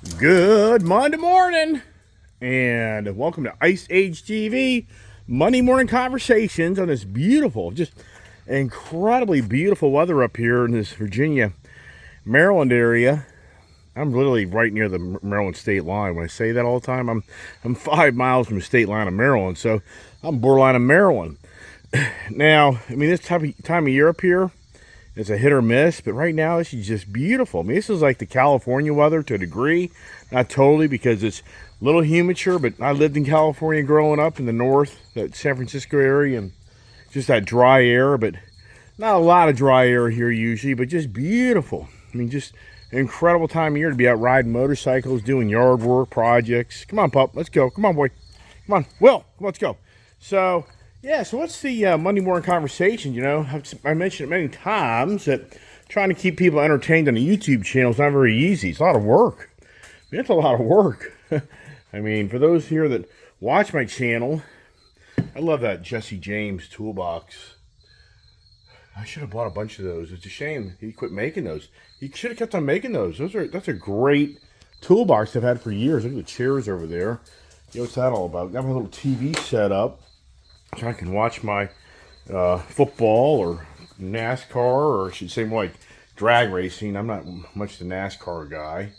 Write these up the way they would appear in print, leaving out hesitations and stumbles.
Good Monday morning, and welcome to Ice Age TV Monday morning conversations on this beautiful, just incredibly beautiful weather up here in this Virginia, Maryland area. I'm literally right near the Maryland state line. When I say that all the time, I'm 5 miles from the state line of Maryland, so I'm borderline of Maryland. Now, I mean, this time of year up here, it's a hit or miss, but right now this is just beautiful. I mean, this is like the California weather to a degree. Not totally, because it's a little humider, but I lived in California growing up in the north, that San Francisco area, and just that dry air, but not a lot of dry air here usually, but just beautiful. I mean, just an incredible time of year to be out riding motorcycles, doing yard work, projects. Come on, pup, let's go. Come on, boy. Come on, Will, come on, let's go. So, yeah, so what's the Monday morning conversation? You know, I mentioned it many times that trying to keep people entertained on a YouTube channel is not very easy. It's a lot of work. I mean, it's a lot of work. I mean, for those here that watch my channel, I love that Jesse James toolbox. I should have bought a bunch of those. It's a shame he quit making those. He should have kept on making those. That's a great toolbox I've had for years. Look at the chairs over there. You know, what's that all about? Got my little TV set up so I can watch my football or NASCAR, or I should say more like drag racing. I'm not much the NASCAR guy.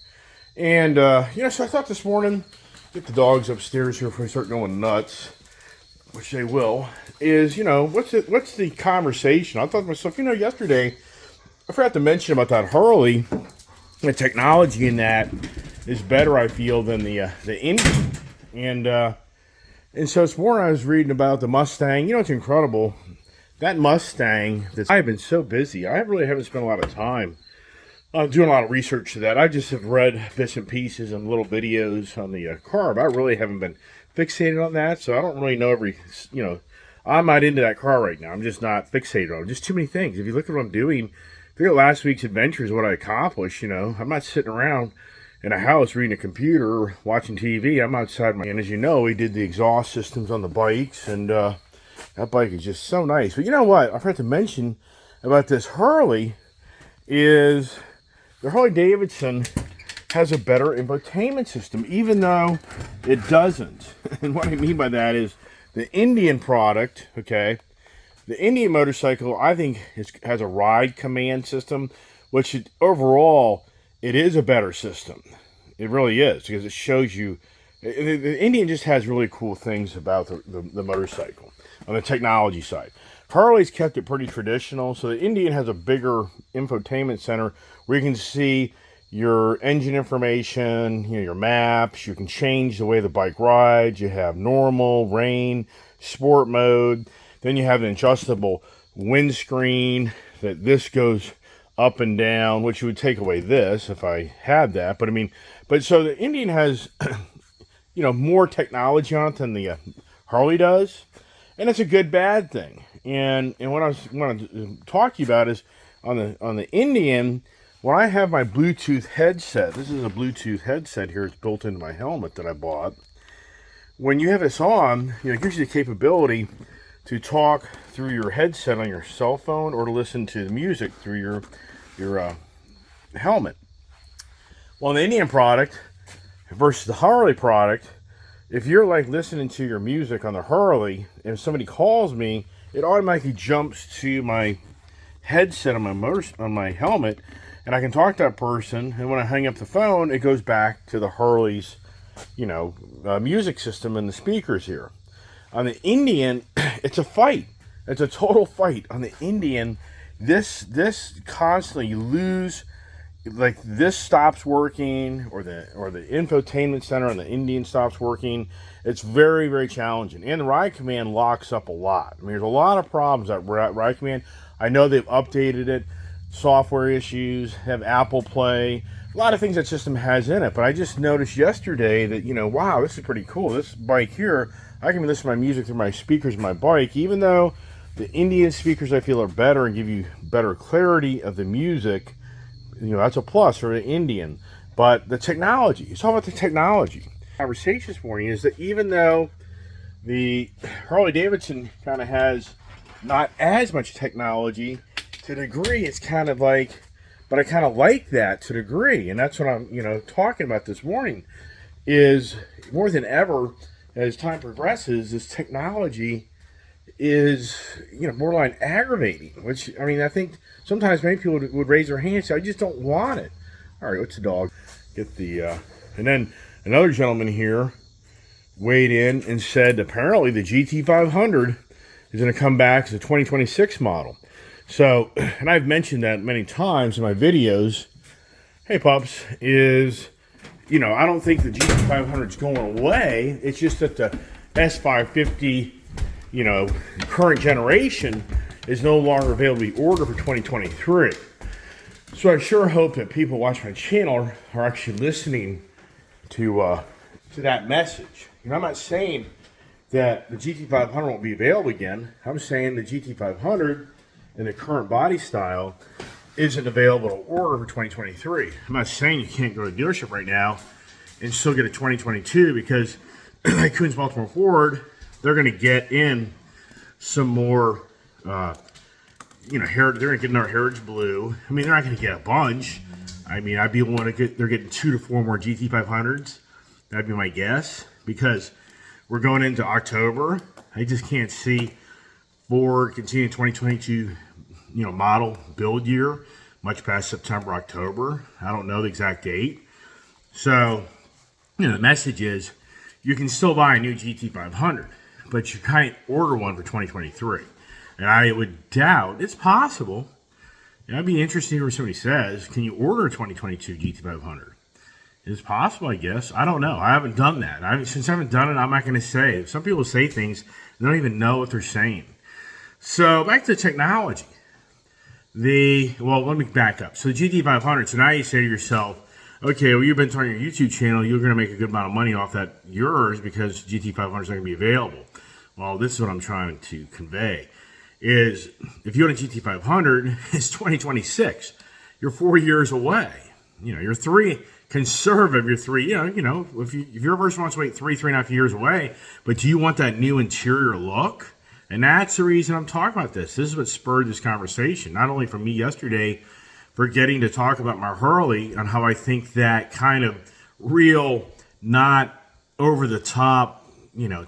And, you know, so I thought this morning, get the dogs upstairs here before they start going nuts, which they will, is, you know, what's the conversation? I thought to myself, you know, yesterday, I forgot to mention about that Harley. The technology in that is better, I feel, than the Indy. And so this morning I was reading about the Mustang. You know, it's incredible. That Mustang, I've been so busy. I really haven't spent a lot of time doing a lot of research to that. I just have read bits and pieces and little videos on the car, but I really haven't been fixated on that. So I don't really know I'm not into that car right now. I'm just not fixated on it. Just too many things. If you look at what I'm doing, if you look at last week's adventures, what I accomplished, you know, I'm not sitting around in a house reading a computer or watching TV. I'm outside and as you know, we did the exhaust systems on the bikes, and that bike is just so nice. But you know what I forgot to mention about this Harley is the Harley Davidson has a better infotainment system, even though it doesn't. And what I mean by that is the Indian product, okay, the Indian motorcycle, I think has a ride command system, which overall, it is a better system. It really is, because it shows you. The Indian just has really cool things about the motorcycle on the technology side. Harley's kept it pretty traditional, so the Indian has a bigger infotainment center where you can see your engine information, you know, your maps. You can change the way the bike rides. You have normal, rain, sport mode. Then you have an adjustable windscreen that this goes up and down, which would take away this if I had that. But I mean, so the Indian has, you know, more technology on it than the Harley does, and it's a good bad thing. And what I want to talk to you about is on the Indian. When I have my Bluetooth headset, this is a Bluetooth headset here. It's built into my helmet that I bought. When you have this on, you know, it gives you the capability to talk through your headset on your cell phone, or to listen to the music through your helmet. Well, the Indian product versus the Harley product, if you're like listening to your music on the Harley, and if somebody calls me, it automatically jumps to my headset on my helmet, and I can talk to that person. And when I hang up the phone, it goes back to the Harley's, you know, music system and the speakers here. On the Indian, it's a fight. It's a total fight. On the Indian, this constantly, you lose, like this stops working, or the infotainment center on the Indian stops working. It's very, very challenging. And the ride command locks up a lot. I mean, there's a lot of problems at ride command. I know they've updated it, software issues, have Apple Play, a lot of things that system has in it. But I just noticed yesterday that, you know, wow, this is pretty cool. This bike here, I can listen to my music through my speakers of my bike, even though the Indian speakers I feel are better and give you better clarity of the music. You know, that's a plus for the Indian. But the technology, it's all about the technology. The conversation this morning is that even though the Harley Davidson kind of has not as much technology, to a degree, it's kind of like But I kind of like that to a degree, and that's what I'm, talking about this morning. Is more than ever, as time progresses, this technology is, borderline aggravating. Which, I mean, I think sometimes many people would raise their hand and say, "I just don't want it." All right, what's the dog? Get the, and then another gentleman here weighed in and said apparently the GT500 is going to come back as a 2026 model. So, and I've mentioned that many times in my videos. Hey, pups, I don't think the GT500 is going away. It's just that the S550, current generation is no longer available to be ordered for 2023. So I sure hope that people watching my channel are actually listening to that message. I'm not saying that the GT500 won't be available again. I'm saying the GT500 in the current body style isn't available to order for 2023. I'm not saying you can't go to a dealership right now and still get a 2022, because like Koons Baltimore Ford, they're going to get in some more, they're going to get another Heritage Blue. I mean, they're not going to get a bunch. I mean, I'd be willing to get, they're getting 2 to 4 more GT500s. That'd be my guess, because we're going into October. I just can't see Ford continuing 2022, model build year much past September, October. I don't know the exact date. So, the message is you can still buy a new GT500, but you can't order one for 2023. And I would doubt, it's possible. I'd be interested to hear what somebody says. Can you order a 2022 GT500? It's possible, I guess. I don't know. I haven't done that. Since I haven't done it, I'm not going to say. Some people say things, they don't even know what they're saying. So, back to technology. Let me back up. So, the GT500, so now you say to yourself, okay, well, you've been talking on your YouTube channel, you're going to make a good amount of money off that, yours, because GT500 is not going to be available. Well, this is what I'm trying to convey, is if you own a GT500, it's 2026. You're 4 years away. You're 3, conservative, you're 3, if your person wants to wait 3.5 years away, but do you want that new interior look? And that's the reason I'm talking about this. This is what spurred this conversation, not only from me yesterday, for getting to talk about my Harley and how I think that kind of real, not over the top,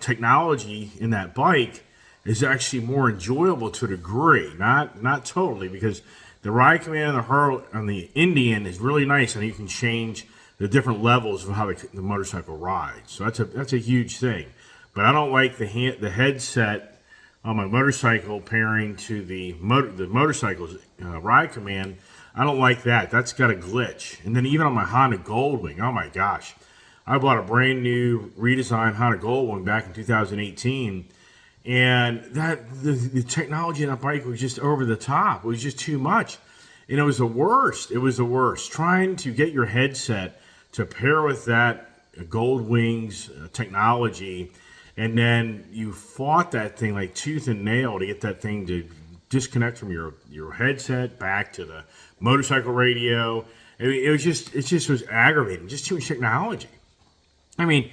technology in that bike is actually more enjoyable to a degree, not totally, because the ride command on the Harley, on the Indian, is really nice, and you can change the different levels of how the motorcycle rides. So that's a huge thing. But I don't like the headset on my motorcycle pairing to the motorcycle's ride command. I don't like that. That's got a glitch. And then even on my Honda Goldwing, oh my gosh. I bought a brand new redesigned Honda Goldwing back in 2018. And the technology in that bike was just over the top. It was just too much. And it was the worst. It was the worst. Trying to get your headset to pair with that Goldwing's technology, and then you fought that thing like tooth and nail to get that thing to disconnect from your headset back to the motorcycle radio. It just was aggravating. Just too much technology. I mean,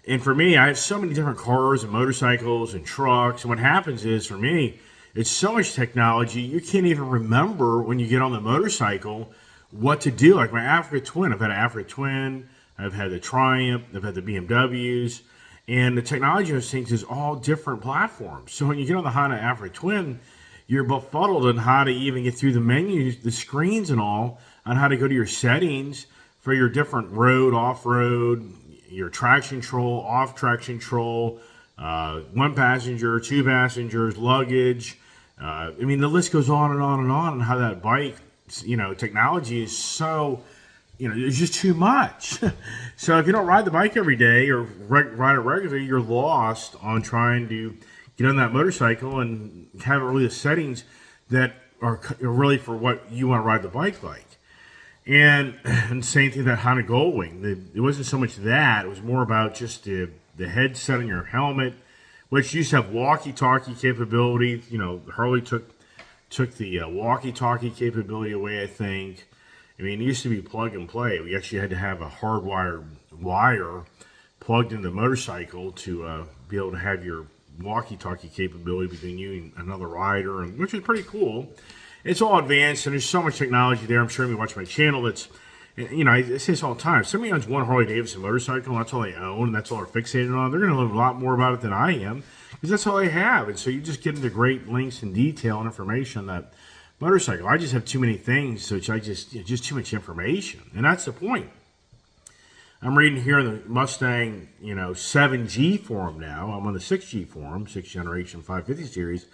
and for me, I have so many different cars and motorcycles and trucks. And what happens is, for me, it's so much technology, you can't even remember when you get on the motorcycle what to do. Like my Africa Twin. I've had an Africa Twin. I've had the Triumph. I've had the BMWs. And the technology of those things is all different platforms. So when you get on the Honda Africa Twin, you're befuddled on how to even get through the menus, the screens and all, on how to go to your settings for your different road, off-road, your traction control, off traction control, 1 passenger, 2 passengers, luggage. I mean, the list goes on and on and on how that bike, technology is so, it's just too much. So if you don't ride the bike every day or ride it regularly, you're lost on trying to get on that motorcycle and have really the settings that are really for what you want to ride the bike like. And same thing that Honda Goldwing. It wasn't so much that. It was more about just the headset on your helmet, which used to have walkie-talkie capability. Harley took the walkie-talkie capability away, I think. I mean, it used to be plug and play. We actually had to have a hardwired wire plugged into the motorcycle to be able to have your walkie-talkie capability between you and another rider, which is pretty cool. it's all advanced, and there's so much technology there. I'm sure you watch my channel. That's, I say this all the time. If somebody owns one Harley Davidson motorcycle, and that's all they own, and that's all they're fixated on, they're going to learn a lot more about it than I am, because that's all they have. And so you just get into great links and detail and information on that motorcycle. I just have too many things, which just too much information, and that's the point. I'm reading here in the Mustang, 7G forum now. I'm on the 6G forum, 6th generation 550 series.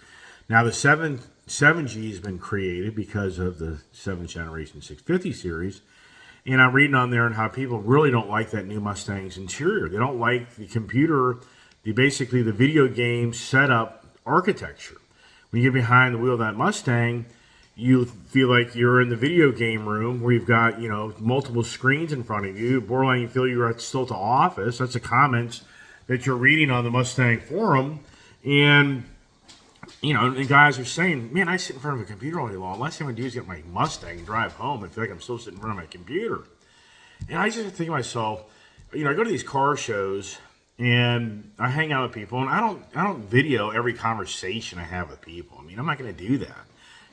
Now the 7G has been created because of the 7th generation 650 series. And I'm reading on there and how people really don't like that new Mustang's interior. They don't like the computer, basically the video game setup architecture. When you get behind the wheel of that Mustang, you feel like you're in the video game room where you've got, multiple screens in front of you. Borderline, you feel you're still at the office. That's the comments that you're reading on the Mustang forum. And, the guys are saying, man, I sit in front of a computer all day long. Last thing I do is get my Mustang and drive home and feel like I'm still sitting in front of my computer. And I just think to myself, I go to these car shows and I hang out with people, and I don't video every conversation I have with people. I mean, I'm not going to do that.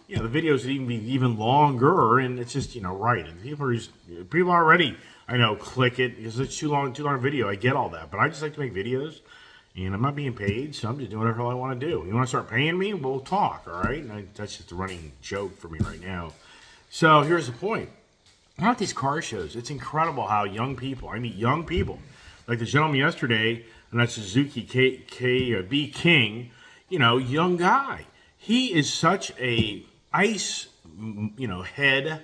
The videos would even be even longer, and it's just, right. And people already, I know, click it because it's too long a video. I get all that, but I just like to make videos, and I'm not being paid, so I'm just doing whatever I want to do. You want to start paying me? We'll talk, all right? And that's just a running joke for me right now. So here's the point. At these car shows, it's incredible how young people, I meet young people, like the gentleman yesterday, and that's Suzuki B King, young guy. He is such a ice, head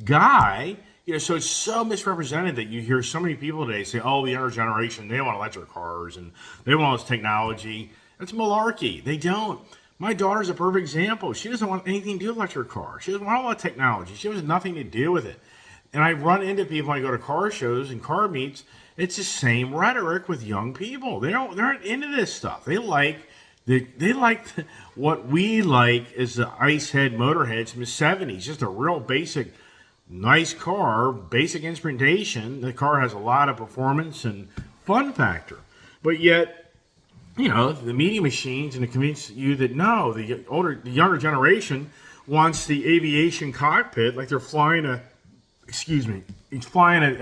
guy, so it's so misrepresented that you hear so many people today say, oh, the younger generation, they want electric cars and they want all this technology. That's malarkey. They don't. My daughter's a perfect example. She doesn't want anything to do with electric cars. She doesn't want all that technology. She has nothing to do with it. And I run into people when I go to car shows and car meets. It's the same rhetoric with young people. They're not into this stuff. They like what we like is the ice head motorheads from the 70s. Just a real basic, nice car, basic instrumentation. The car has a lot of performance and fun factor. But yet, the media machines and to convince you that no, the younger generation wants the aviation cockpit like they're flying a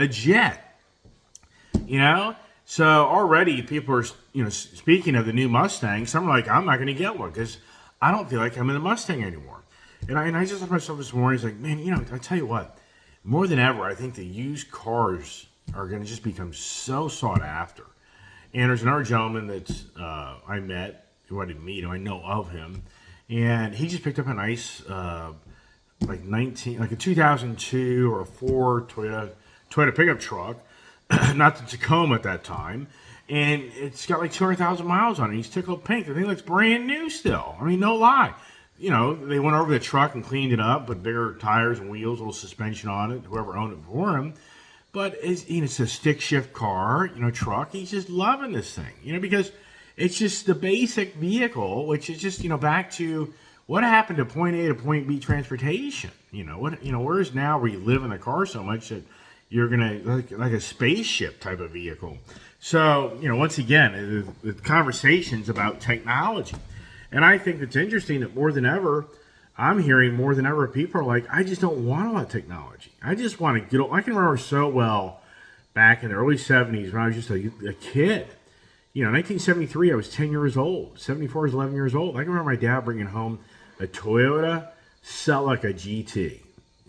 jet. So already people are, speaking of the new Mustang, some are like, I'm not going to get one because I don't feel like I'm in the Mustang anymore. And I just thought to myself this morning, it's like, man, I tell you what, more than ever, I think the used cars are going to just become so sought after. And there's another gentleman that I met, who I didn't meet him, I know of him, and he just picked up a nice, like a 2002 or a 4 Toyota pickup truck. Not the Tacoma at that time, and it's got like 200,000 miles on it. He's tickled pink. The thing looks brand new still. I mean, no lie. They went over the truck and cleaned it up, put bigger tires and wheels, a little suspension on it, whoever owned it before him. But it's a stick shift car, truck. He's just loving this thing, because it's just the basic vehicle, which is just, back to what happened to point A to point B transportation. Whereas now where you live in the car so much that you're going to, like a spaceship type of vehicle. So, once again, the conversations about technology. And I think it's interesting that more than ever, I'm hearing more than ever people are like, I just don't want a lot of technology. I just want to get, I can remember so well back in the early 70s when I was just a kid. 1973, I was 10 years old. 74, I was 11 years old. I can remember my dad bringing home a Toyota Celica GT.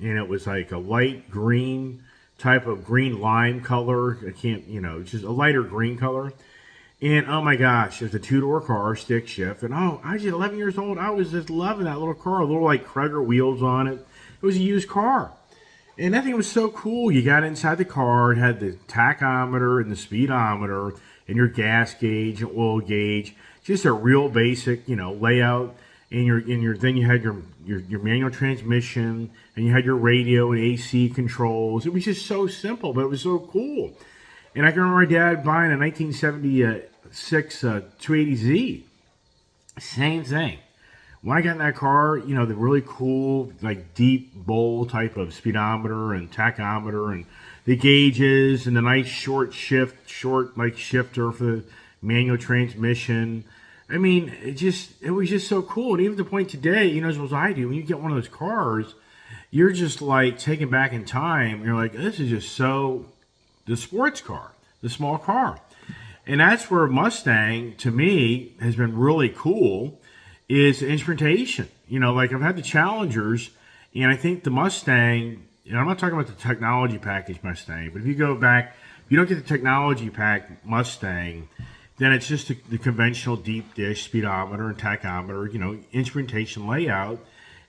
And it was like a light green type of green lime color. Just a lighter green color. And oh my gosh, it's a 2-door car, stick shift. And I was just 11 years old. I was just loving that little car, a little like Kreger wheels on it. It was a used car. And that thing was so cool. You got inside the car, it had the tachometer and the speedometer and your gas gauge and oil gauge. Just a real basic, layout. And then you had your manual transmission, and you had your radio and AC controls. It was just so simple, but it was so cool. And I can remember my dad buying a 1976 280Z. Same thing. When I got in that car, the really cool, like deep bowl type of speedometer and tachometer and the gauges and the nice short shifter for the manual transmission. I mean, it was just so cool. And even to the point today, as well as I do, when you get one of those cars, you're just like taken back in time. You're like, this is just so the sports car, the small car. And that's where Mustang, to me, has been really cool, is instrumentation. Like I've had the Challengers, and I think the Mustang, I'm not talking about the technology package Mustang, but if you go back, if you don't get the technology pack Mustang, then it's just the conventional deep dish speedometer and tachometer, instrumentation layout.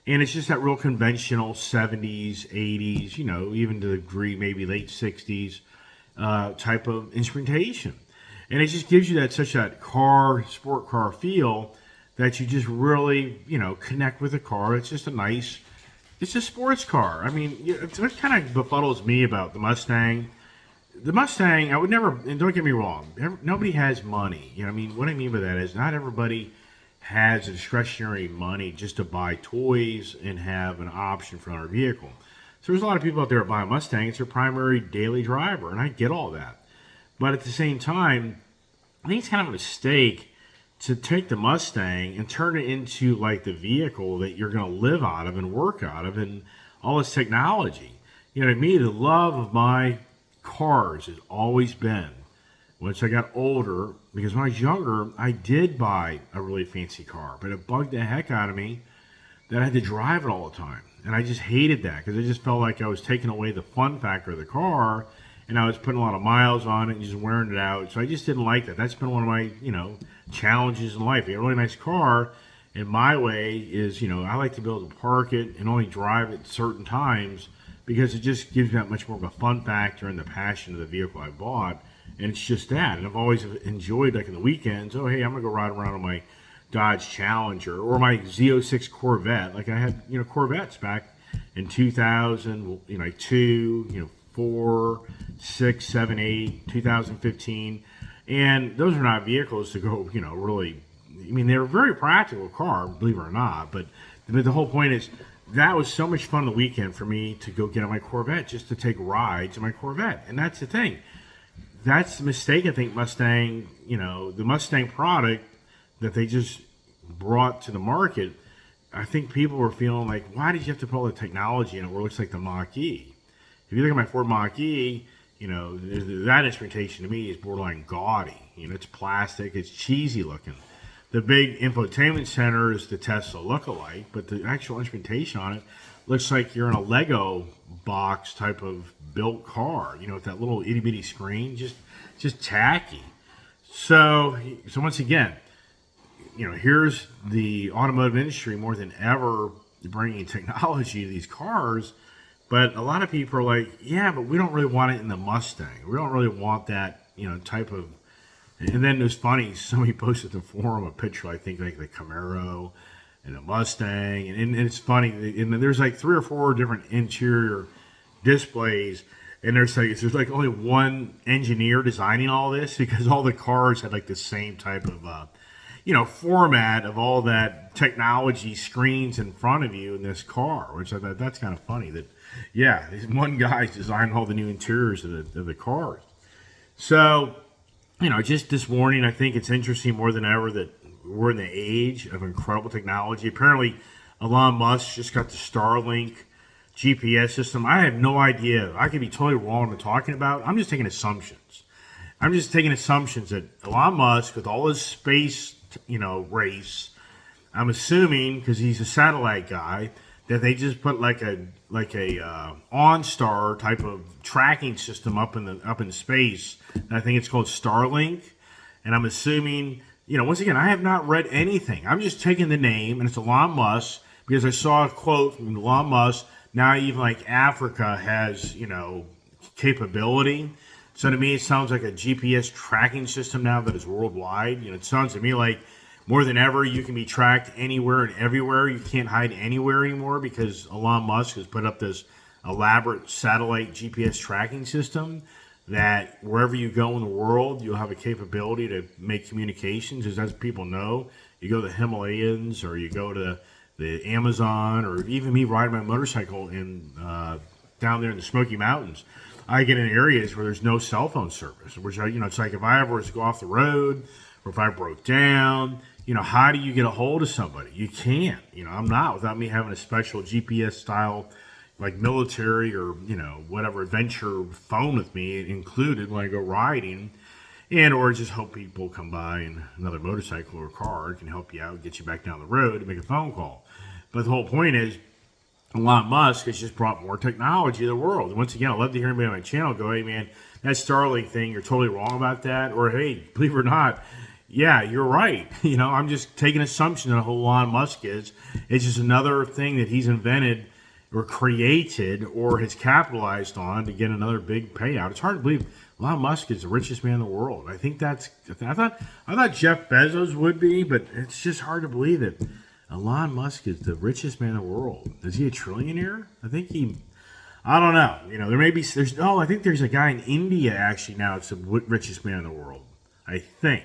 And it's just that real conventional 70s, 80s, even to the degree maybe late 60s type of instrumentation. And it just gives you such that sport car feel that you just really, connect with the car. It's just it's a sports car. I mean, it's what kind of befuddles me about the Mustang. The Mustang, I would never, and don't get me wrong, nobody has money. What I mean by that is not everybody has discretionary money just to buy toys and have an option for another vehicle. So there's a lot of people out there that buy a Mustang. It's their primary daily driver, and I get all that. But at the same time, I think it's kind of a mistake to take the Mustang and turn it into like the vehicle that you're going to live out of and work out of and all this technology. To me, the love of my cars has always been, once I got older, because when I was younger, I did buy a really fancy car, but it bugged the heck out of me that I had to drive it all the time. And I just hated that because I just felt like I was taking away the fun factor of the car, and I was putting a lot of miles on it and just wearing it out. So I just didn't like that. That's been one of my, challenges in life. You get a really nice car, and my way is, I like to be able to park it and only drive it certain times because it just gives me that much more of a fun factor and the passion of the vehicle I bought. And it's just that. And I've always enjoyed, like in the weekends, oh, hey, I'm going to go ride around on my Dodge Challenger or my Z06 Corvette. Like I had, Corvettes back in 2000, 2, 4, 6, 7, 8, 2015. And those are not vehicles to go, really. I mean, they're a very practical car, believe it or not. But the whole point is that was so much fun on the weekend for me to go get on my Corvette just to take rides in my Corvette. And that's the thing. That's the mistake, I think, Mustang, the Mustang product that they just brought to the market. I think people were feeling like, why did you have to put all the technology in it where it looks like the Mach-E? If you look at my Ford Mach-E, that instrumentation to me is borderline gaudy. It's plastic, it's cheesy looking. The big infotainment center is the Tesla lookalike, but the actual instrumentation on it looks like you're in a Lego box type of built car, with that little itty bitty screen, just tacky. So once again, here's the automotive industry more than ever bringing technology to these cars. But a lot of people are like, yeah, but we don't really want it in the Mustang. We don't really want that, type of. And then it was funny. Somebody posted in the forum a picture, I think, like the Camaro and a Mustang. And it's funny. And there's like 3 or 4 different interior displays. And there's like only one engineer designing all this because all the cars had like the same type of, format of all that technology screens in front of you in this car, which I thought that's kind of funny that, yeah, one guy's designed all the new interiors of the cars. So, just this morning, I think it's interesting more than ever that we're in the age of incredible technology. Apparently, Elon Musk just got the Starlink GPS system. I have no idea. I could be totally wrong what I'm talking about. I'm just taking assumptions. I'm just taking assumptions that Elon Musk, with all his space, race, I'm assuming, because he's a satellite guy, that they just put like a OnStar type of tracking system up in space. And I think it's called Starlink. And I'm assuming, once again, I have not read anything. I'm just taking the name, and it's Elon Musk because I saw a quote from Elon Musk. Now even like Africa has, capability. So to me, it sounds like a GPS tracking system now that is worldwide. It sounds to me like more than ever, you can be tracked anywhere and everywhere. You can't hide anywhere anymore because Elon Musk has put up this elaborate satellite GPS tracking system that wherever you go in the world, you'll have a capability to make communications. As people know, you go to the Himalayas or you go to the Amazon, or even me riding my motorcycle in down there in the Smoky Mountains, I get in areas where there's no cell phone service, which it's like if I ever was to go off the road or if I broke down, how do you get a hold of somebody? You can't. I'm not without me having a special GPS style, like military or whatever adventure phone with me included when I go riding, and or just hope people come by and another motorcycle or car can help you out, get you back down the road to make a phone call. But the whole point is, Elon Musk has just brought more technology to the world. And once again, I'd love to hear anybody on my channel go, hey man, that Starlink thing, you're totally wrong about that. Or hey, believe it or not, yeah, you're right. I'm just taking an assumption that who Elon Musk is. It's just another thing that he's invented or created or has capitalized on to get another big payout. It's hard to believe Elon Musk is the richest man in the world. I thought Jeff Bezos would be, but it's just hard to believe that Elon Musk is the richest man in the world. Is he a trillionaire? I don't know. I think there's a guy in India actually now. It's the richest man in the world. I think.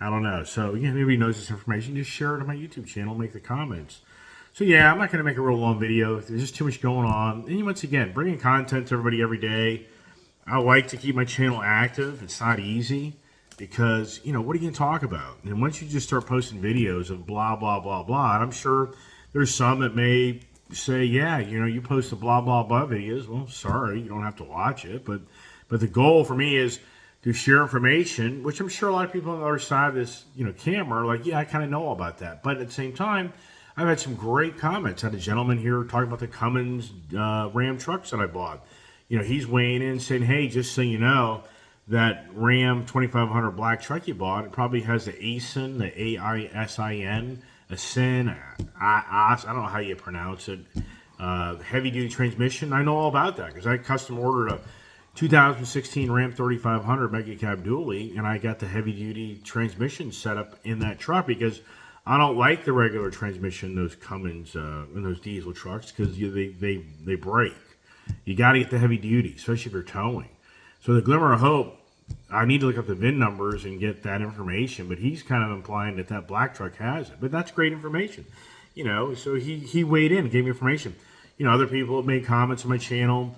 I don't know. So, yeah, maybe he knows this information. Just share it on my YouTube channel. Make the comments. So, yeah, I'm not going to make a real long video. There's just too much going on. And once again, bringing content to everybody every day. I like to keep my channel active. It's not easy because, what are you going to talk about? And once you just start posting videos of blah, blah, blah, blah, and I'm sure there's some that may say, yeah, you post the blah, blah, blah videos. Well, sorry, you don't have to watch it. But the goal for me is to share information, which I'm sure a lot of people on the other side of this, camera are like, yeah, I kind of know all about that. But at the same time, I've had some great comments. I had a gentleman here talking about the Cummins Ram trucks that I bought. He's weighing in saying, hey, just so you know, that Ram 2500 black truck you bought, it probably has the ASIN, the AISIN, ASIN, I don't know how you pronounce it, heavy-duty transmission. I know all about that because I custom ordered a 2016 Ram 3500 Mega Cab Dually, and I got the heavy-duty transmission set up in that truck because I don't like the regular transmission, those Cummins and those diesel trucks, because they break. You got to get the heavy duty, especially if you're towing. So the glimmer of hope, I need to look up the VIN numbers and get that information, but he's kind of implying that black truck has it. But that's great information. So he weighed in and gave me information. Other people have made comments on my channel.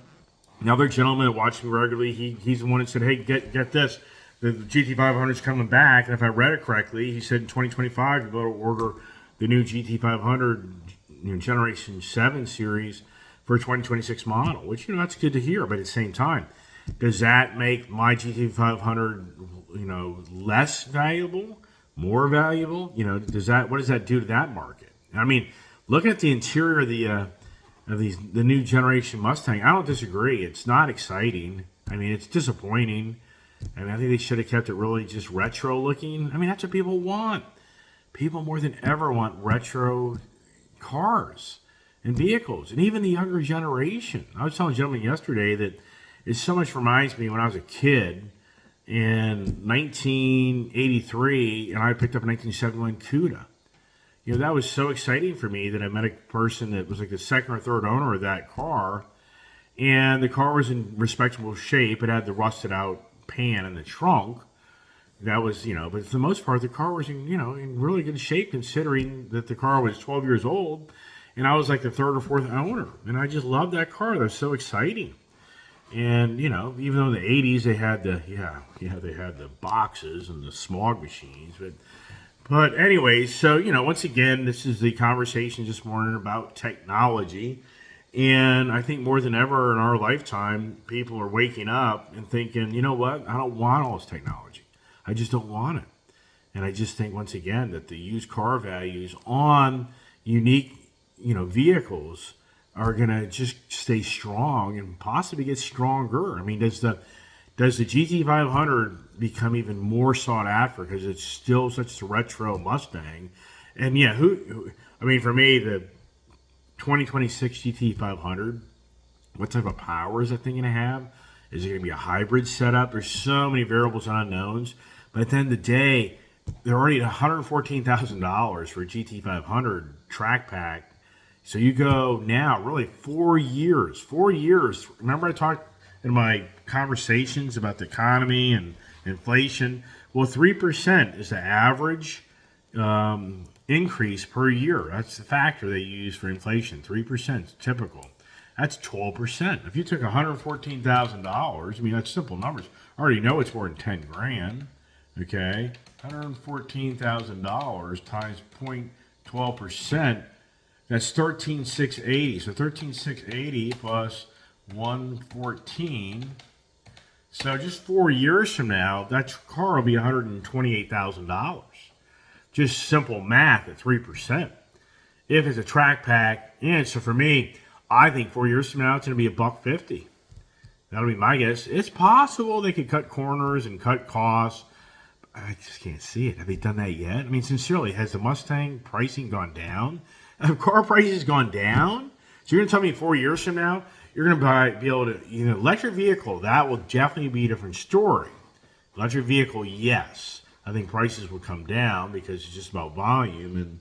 Another gentleman that watches me regularly, he's the one that said, hey, get this. The GT500 is coming back, and if I read it correctly, he said in 2025 you're going to order the new GT500 Generation 7 series for a 2026 model, which, that's good to hear. But at the same time, does that make my GT500, less valuable, more valuable? What does that do to that market? I mean, looking at the interior of the new generation Mustang, I don't disagree. It's not exciting. I mean, it's disappointing. I think they should have kept it really just retro looking. I mean, that's what people want. People more than ever want retro cars and vehicles, and even the younger generation. I was telling a gentleman yesterday that it so much reminds me when I was a kid in 1983, and I picked up a 1971 Cuda. That was so exciting for me that I met a person that was like the second or third owner of that car, and the car was in respectable shape. It had the rusted out pan in the trunk. That was, but for the most part, the car was in really good shape considering that the car was 12 years old. And I was like the third or fourth owner. And I just loved that car. That was so exciting. And, even though in the 80s they had they had the boxes and the smog machines. But anyways, so, once again, this is the conversation this morning about technology. And I think more than ever in our lifetime, people are waking up and thinking, you know what? I don't want all this technology. I just don't want it. And I just think, once again, that the used car values on unique vehicles are going to just stay strong and possibly get stronger. I mean, does the GT500 become even more sought after because it's still such a retro Mustang? And yeah, for me, the 2026 GT500, what type of power is that thing going to have? Is it going to be a hybrid setup? There's so many variables and unknowns. But at the end of the day, they're already at $114,000 for a GT500 track pack. So you go now, really 4 years. 4 years. Remember I talked in my conversations about the economy and inflation? Well, 3% is the average increase per year. That's the factor they use for inflation. 3% is typical. That's 12%. If you took $114,000, that's simple numbers. I already know it's more than 10 grand. Okay, $114,000 times 0.12%. That's 13,680. So 13,680 plus 114. So just 4 years from now, that car will be $128,000. Just simple math at 3%. If it's a track pack, and so for me, I think 4 years from now it's going to be $150. That'll be my guess. It's possible they could cut corners and cut costs. I just can't see it. Have they done that yet? I mean, sincerely, has the Mustang pricing gone down? Have car prices gone down? So you're going to tell me 4 years from now you're going to be able to, electric vehicle, that will definitely be a different story. Electric vehicle, yes. I think prices will come down because it's just about volume and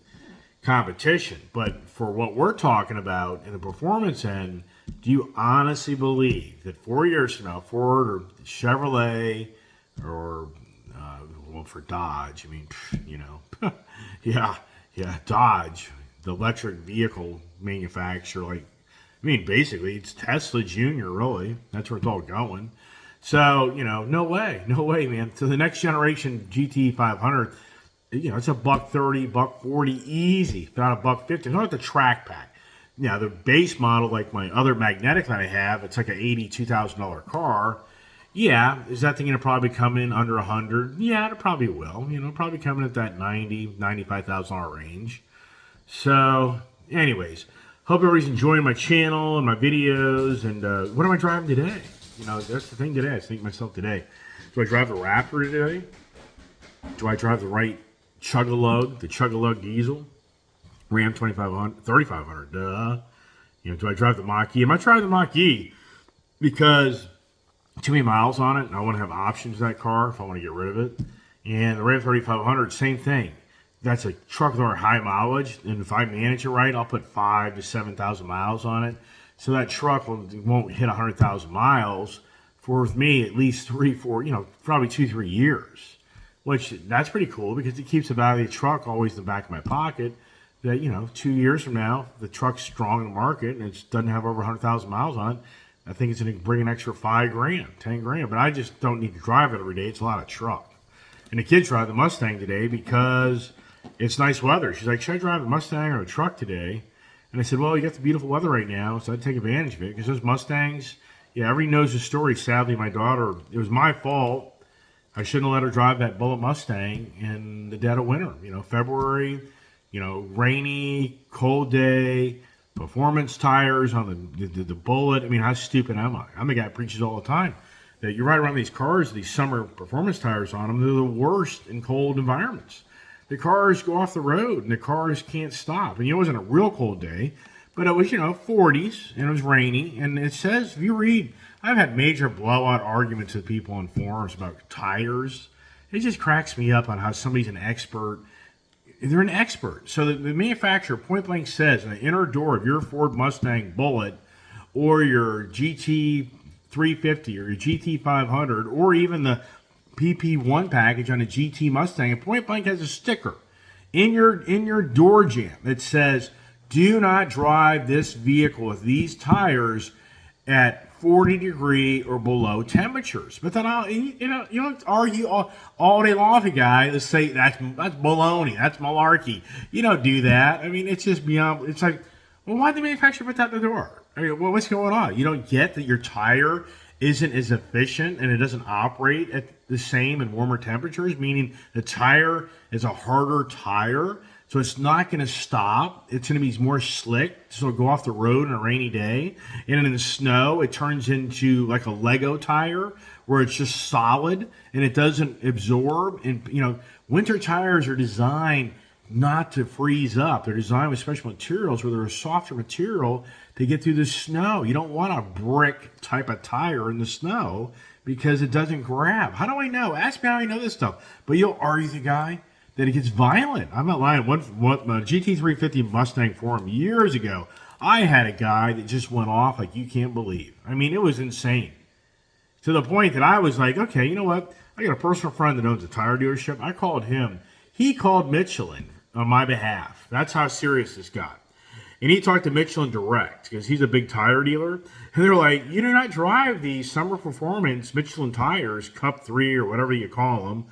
competition. But for what we're talking about in the performance end, do you honestly believe that 4 years from now, Ford or Chevrolet or for Dodge, I mean, yeah, Dodge, the electric vehicle manufacturer, basically it's Tesla Junior, really. That's where it's all going. So, no way, man. So the next generation GT 500, it's $130, $140 easy, if not $150. It's not the track pack. Now, the base model, like my other magnetic that I have, it's like an $82,000 car. Yeah, is that thing going to probably come in under 100? Yeah, it probably will. Probably coming at that $95,000 range. So, anyways, hope everybody's enjoying my channel and my videos. And what am I driving today? That's the thing today. I was thinking to myself today, do I drive the Raptor today? Do I drive the right Chug-a-Lug, the Chug-a-Lug diesel? Ram 3500, duh. Do I drive the Mach-E? I might drive the Mach-E because too many miles on it, and I want to have options in that car if I want to get rid of it. And the Ram 3500, same thing. That's a truck with high mileage, and if I manage it right, I'll put 5,000 to 7,000 miles on it. So that truck won't hit 100,000 miles for, with me, at least 3, 4, probably 2, 3 years. Which, that's pretty cool because it keeps the value of the truck always in the back of my pocket. That, 2 years from now, the truck's strong in the market and it doesn't have over 100,000 miles on it. I think it's going to bring an extra $5,000, $10,000. But I just don't need to drive it every day. It's a lot of truck. And the kids drive the Mustang today because it's nice weather. She's like, should I drive the Mustang or a truck today? And I said, well, you got the beautiful weather right now, so I'd take advantage of it. Because those Mustangs, everybody knows the story. Sadly, my daughter, it was my fault. I shouldn't have let her drive that Bullitt Mustang in the dead of winter. February, rainy, cold day, performance tires on the Bullitt. I mean, how stupid am I? I'm the guy that preaches all the time that you ride around these cars, these summer performance tires on them, they're the worst in cold environments. The cars go off the road and the cars can't stop. And it wasn't a real cold day, but it was, 40s and it was rainy. And it says, if you read, I've had major blowout arguments with people on forums about tires. It just cracks me up on how somebody's an expert. They're an expert. So the manufacturer point blank says in the inner door of your Ford Mustang Bullitt or your GT 350 or your GT 500 or even the PP1 package on a GT Mustang, and point blank has a sticker in your door jamb that says, do not drive this vehicle with these tires at 40 degree or below temperatures. But then you don't argue all day long with a guy to say that's baloney, that's malarkey. You don't do that. I mean, it's just beyond. It's like, well, why did the manufacturer put that in the door? I mean, what's going on? You don't get that your tire isn't as efficient and it doesn't operate at the same in warmer temperatures, meaning the tire is a harder tire, so it's not going to stop. It's going to be more slick, so it'll go off the road on a rainy day. And in the snow, it turns into like a Lego tire where it's just solid and it doesn't absorb. And, winter tires are designed not to freeze up. They're designed with special materials where they're a softer material to get through the snow. You don't want a brick type of tire in the snow because it doesn't grab. How do I know? Ask me how I know this stuff. But you'll argue the guy that it gets violent. I'm not lying. One GT350 Mustang forum years ago, I had a guy that just went off like you can't believe. I mean, it was insane. To the point that I was like, okay, you know what? I got a personal friend that owns a tire dealership. I called him. He called Michelin on my behalf. That's how serious this got. And he talked to Michelin direct because he's a big tire dealer. And they're like, you do not drive the summer performance Michelin tires, Cup 3 or whatever you call them,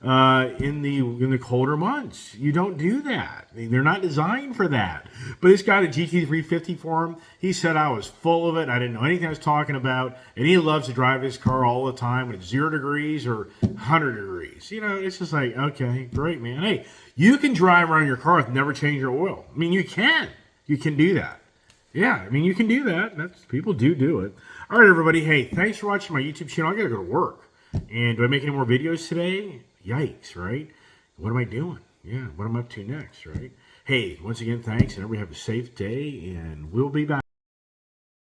in the colder months. You don't do that. I mean, they're not designed for that. But this guy, the GT350 for him, he said I was full of it. I didn't know anything I was talking about. And he loves to drive his car all the time when it's 0 degrees or 100 degrees. You know, it's just like, okay, great, man. Hey, you can drive around your car with never change your oil. I mean, you can. You can do that. Yeah, I mean, you can do that. People do it. All right, everybody. Hey, thanks for watching my YouTube channel. I got to go to work. And do I make any more videos today? Yikes, right? What am I doing? Yeah, what am I up to next, right? Hey, once again, thanks, and everybody have a safe day, and we'll be back.